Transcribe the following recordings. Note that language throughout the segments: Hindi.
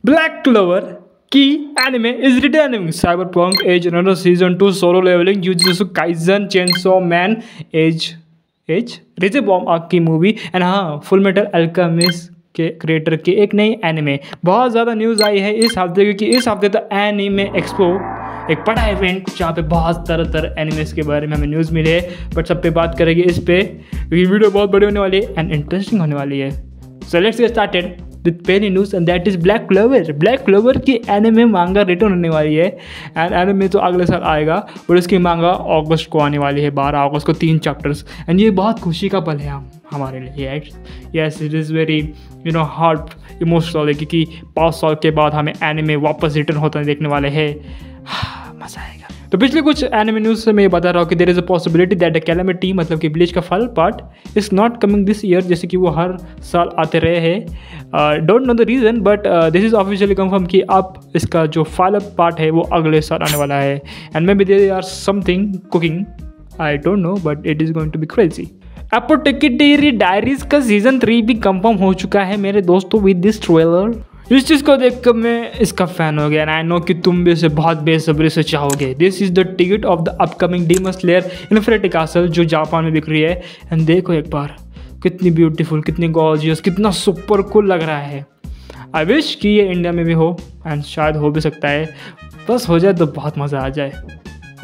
Black Clover key anime is returning. Cyberpunk Edge Runner Season 2 Solo Leveling Jujutsu Kaisen Chainsaw Man Edge Reborn आग की मूवी एंड हाँ फुल मेटल अल्केमिस्ट के क्रिएटर की एक नई एनिमे। बहुत ज़्यादा न्यूज़ आई है इस हफ्ते क्योंकि इस हफ्ते तो एनिमे एक्सपो एक बड़ा इवेंट जहाँ पे बहुत तरह एनिमेस के बारे में हमें न्यूज़ मिले है। बट सब पे बात करेंगे इस पे, ये वीडियो बहुत बड़ी होने वाली है एंड इंटरेस्टिंग होने वाली है। So let's get started with पहली news and that is Black Clover. Black Clover की एनिमे मांगा रिटर्न होने वाली है एंड एनिमे तो अगले साल आएगा और उसकी मांगा अगस्त को आने वाली है, 12 अगस्त को 3 चैप्टर्स एंड ये बहुत खुशी का पल है हमारे लिए। Yes it is very heart emotional है क्योंकि 5 साल के बाद हमें एनिमे वापस रिटर्न होता देखने वाले हैं। मज़ा आएगा। तो पिछले कुछ एनिमे न्यूज़ से मैं ये बता रहा हूँ कि there is a possibility that the calamity मतलब कि ब्लीच का fall part is not coming this year, जैसे कि वो हर साल आते रहे हैं। Don't know the reason but this is officially confirm कि अब इसका जो फाइनल पार्ट है वो अगले साल आने वाला है and maybe there are something cooking, I don't know but it is going to be crazy. Apothecary Diaries का सीजन 3 भी कंफर्म हो चुका है मेरे दोस्तों विद दिस ट्रेलर। इस चीज़ को देखकर मैं इसका फ़ैन हो गया एंड आई नो कि तुम भी इसे बहुत बेसब्री से चाहोगे। This is the ticket of the upcoming demon slayer infinity castle जो जापान में बिक रही है एंड देखो एक बार कितनी ब्यूटीफुल, कितनी गॉर्जियस, कितना सुपर कूल लग रहा है। आई विश कि ये इंडिया में भी हो एंड शायद हो भी सकता है, बस हो जाए तो बहुत मज़ा आ जाए।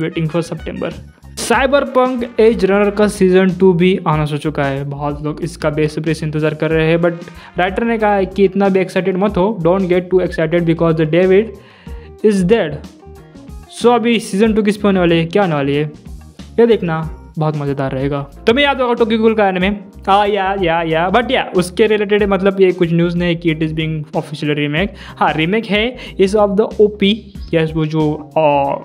Waiting for September. Cyberpunk Edgerunner का सीज़न 2 भी आना हो चुका है। बहुत लोग इसका बेसब्री से इंतज़ार कर रहे हैं बट राइटर ने कहा है कि इतना भी एक्साइटेड मत हो, don't get too excited because the David is dead. So अभी सीज़न 2 किस पे होने वाली है, क्या होने वाली है, ये देखना बहुत मज़ेदार रहेगा। तो मैं याद होगा टोक्यो गूल का एनिमे या बट उसके रिलेटेड मतलब ये कुछ न्यूज़ नहीं है कि it is being official remake. हाँ रीमेक है इस ऑफ द ओपी, यस वो जो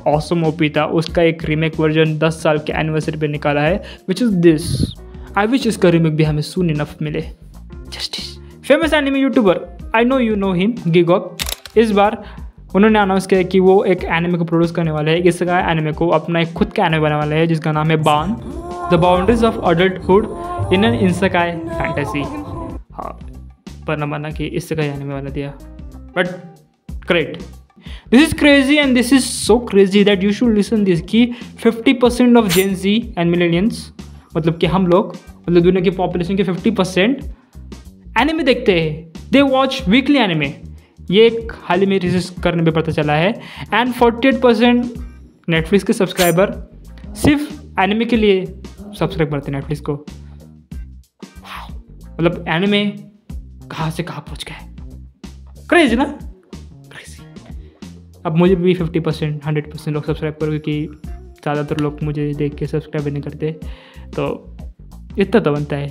ऑसम ओपी था उसका एक रीमेक वर्जन 10 साल के एनिवर्सरी पे निकाला है which is this. I wish इसका रीमेक भी हमें सून इनफ मिले। Justice. Famous anime YouTuber I know you know him Gigguk, इस बार उन्होंने अनाउंस किया कि वो एक एनिमे को प्रोड्यूस करने वाले हैं। इस एनिमे को अपना एक खुद का एनिमे बनाने वाले हैं जिसका नाम है ban the boundaries of adulthood in an isekai fantasy. हाँ पर न माना कि इसका एनिमे बना दिया but great. This is crazy and this is so crazy that you should listen this कि 50% ऑफ जेन जी एंड मिलेनियंस मतलब कि हम लोग मतलब दुनिया की पॉपुलेशन के 50% एनिमे देखते हैं। दे वॉच वीकली एनिमे, ये एक हाल ही में रिसर्च करने में पता चला है एंड 48% नेटफ्लिक्स के सब्सक्राइबर सिर्फ एनिमे के लिए सब्सक्राइब करते हैं नेटफ्लिक्स को। मतलब एनिमे कहाँ से कहाँ पहुँच गए, क्रेजी ना क्रेजी। अब मुझे भी 50% 100% लोग सब्सक्राइब करो क्योंकि ज़्यादातर लोग मुझे देख के सब्सक्राइब नहीं करते, तो इतना तो बनता है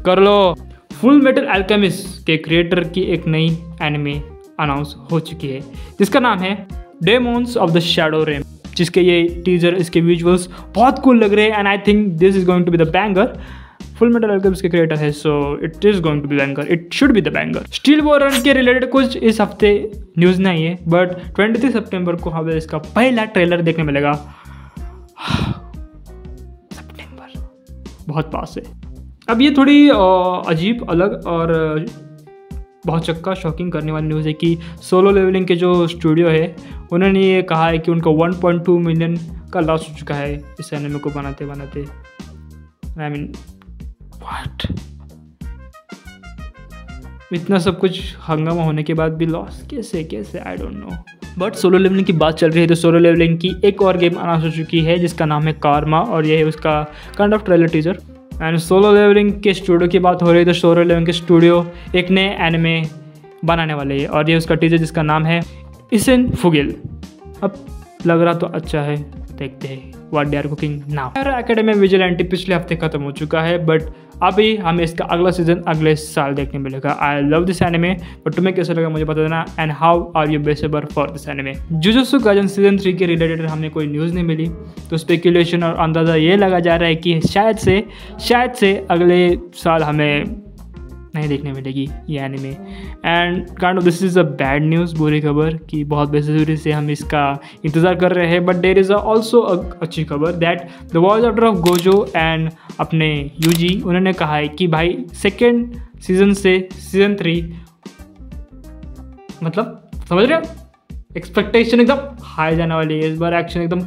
कर लो। फुल मेटल अल्केमिस्ट के क्रिएटर की एक नई एनिमे अनाउंस हो चुकी है जिसका नाम है Demons of the Shadow Realm, जिसके ये टीजर इसके विजुअल्स बहुत कूल लग रहे हैं and I think this is going to be the banger. Fullmetal Alchemist के क्रिएटर है so it is going to be banger, it should be the banger. स्टील वॉरन के रिलेटेड कुछ इस हफ्ते न्यूज़ नहीं है बट 23 सितंबर को हमें इसका पहला ट्रेलर देखने मिलेगा। सितंबर बहुत पास है। अब ये थोड़ी अजीब अलग और बहुत चक्का शॉकिंग करने वाली न्यूज़ है कि सोलो लेवलिंग के जो स्टूडियो है उन्होंने ये कहा है कि उनका 1.2 मिलियन का लॉस हो चुका है इस एनिमे को बनाते बनाते। आई मीन व्हाट, इतना सब कुछ हंगामा होने के बाद भी लॉस कैसे I don't know. But Solo Leveling की बात चल रही है तो सोलो लेवलिंग की एक और गेम अनाउंस हो चुकी है जिसका नाम है कारमा और ये है उसका kind of trailer teaser. And Solo Leveling के स्टूडियो की बात हो रही है तो सोलो लेवलिंग के स्टूडियो एक नए एनिमे बनाने वाले हैं और ये उसका टीजर जिसका नाम है इसेन फुगिल। अब लग रहा तो अच्छा है, देखते हैं what they are cooking now. Academy Vigilante पिछले हफ्ते खत्म हो चुका है बट अभी हमें इसका अगला सीजन अगले साल देखने मिलेगा। I love this anime but तुम्हें कैसा लगा मुझे बता देना एंड हाउ आर यू बेसेबर for this anime. Jujutsu Kaisen season 3 के रिलेटेड हमें कोई न्यूज़ नहीं मिली तो स्पेकुलेशन और अंदाज़ा ये लगा जा रहा है कि शायद से अगले साल हमें नहीं देखने मिलेगी ये anime and kind of this is a bad news, बुरी खबर कि बहुत बेसब्री से हम इसका इंतज़ार कर रहे हैं। बट देयर इज़ ऑल्सो अच्छी खबर that the voice actor of Gojo and अपने यूजी उन्होंने कहा है कि भाई सेकेंड सीजन से सीजन 3 मतलब समझ रहे हो, एक्सपेक्टेशन एकदम हाई जाने वाली है इस बार, एक्शन एकदम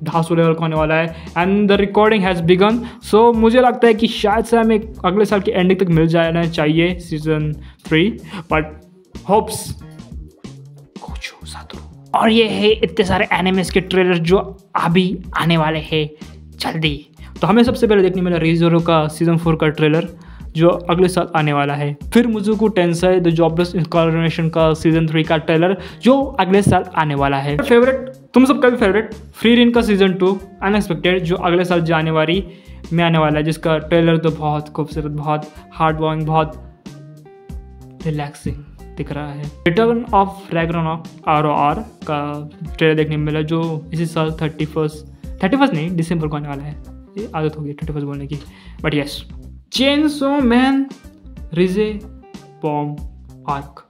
धांसू लेवल का होने वाला है। And the recording has begun, so मुझे लगता है कि शायद से हमें अगले साल की एंडिंग तक मिल जाना चाहिए सीजन 3, बट होप्स कुछ सातु। और ये है इतने सारे एनिमेस के ट्रेलर जो अभी आने वाले हैं जल्दी। तो हमें सबसे पहले देखने मिला रीज़ोरो का सीजन 4 का ट्रेलर जो अगले साल आने वाला है। फिर मुजुको टेंसाई द जॉबलेस इनकार्नेशन का सीजन 3 का ट्रेलर जो अगले साल आने वाला है। फेवरेट, तुम सबका भी फेवरेट फ्री रिन का सीजन 2 अनएक्सपेक्टेड जो अगले साल जनवरी में आने वाला है, जिसका ट्रेलर तो बहुत खूबसूरत, बहुत हार्ड वार्मिंग, बहुत रिलैक्सिंग दिख रहा है। रिटर्न ऑफ रैग्नारॉक ROR का ट्रेलर देखने में मिला जो इसी साल 31 नहीं दिसंबर को आने वाला है। ये आदत होगी 31 बोलने की, but yes. Chainsaw Man Reze bomb arc,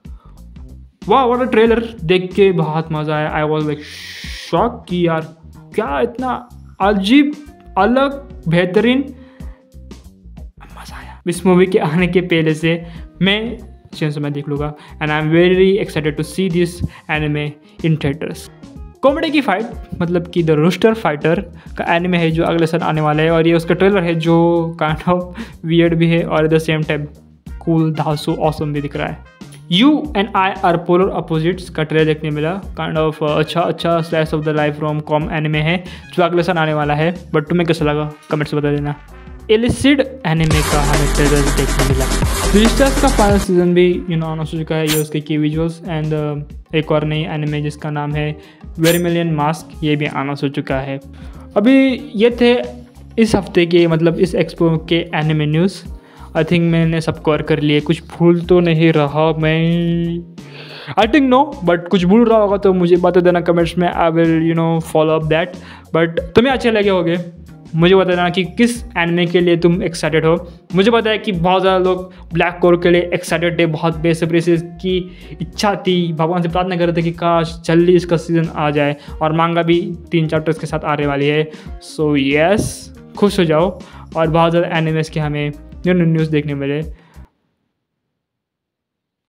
वाह व्हाट अ ट्रेलर, देख के बहुत मज़ा आया। आई वॉज लाइक शॉक कि यार क्या इतना अजीब, अलग, बेहतरीन, मज़ा आया। इस मूवी के आने के पहले से मैं चेनसो मैन देख लूँगा and I am very excited to see this anime in theatres. Comedy की फाइट, मतलब कि द रूस्टर फाइटर का एनिमे है जो अगले साल आने वाला है, और ये उसका ट्रेलर है जो काइंड ऑफ वियर्ड भी है और at the same time cool, धांसू, ऑसम भी दिख रहा है। You and I are polar opposites का ट्रेलर देखने मिला, काइंड ऑफ अच्छा slice of the life rom com anime है जो अगले साल आने वाला है। बट तुम्हें कैसा लगा कमेंट्स बता देना। एलिसिड एनिमे का हमें ट्रेलर देखने मिला। विजिटर्स का फाइनल सीजन भी अनाउंस हो चुका है, ये उसके की विजुअल्स एंड एक और नई एनिमे जिसका नाम है वेरिमिलियन मास्क, ये भी अनाउंस हो चुका है। अभी ये थे इस हफ्ते के, मतलब इस एक्सपो के एनिमे न्यूज़। आई थिंक मैंने सब कवर कर लिए, कुछ भूल तो नहीं रहा मैं, आई थिंक नो, बट कुछ भूल रहा होगा तो मुझे बता देना कमेंट्स में, I will follow up that. But तुम्हें अच्छे लगे होंगे, मुझे बता देना कि किस एनिमे के लिए तुम एक्साइटेड हो। मुझे पता है कि बहुत ज़्यादा लोग ब्लैक कोर के लिए एक्साइटेड थे, बहुत बेसब्री से इसकी इच्छा थी, भगवान से प्रार्थना कर रहे थे कि काश जल्दी इसका सीज़न आ जाए, और मांगा भी 3 चैप्टर्स के साथ आने वाली है। सो यस, खुश हो जाओ। और बहुत ज़्यादा एनिमेस के हमें न्यूज़ देखने मिले।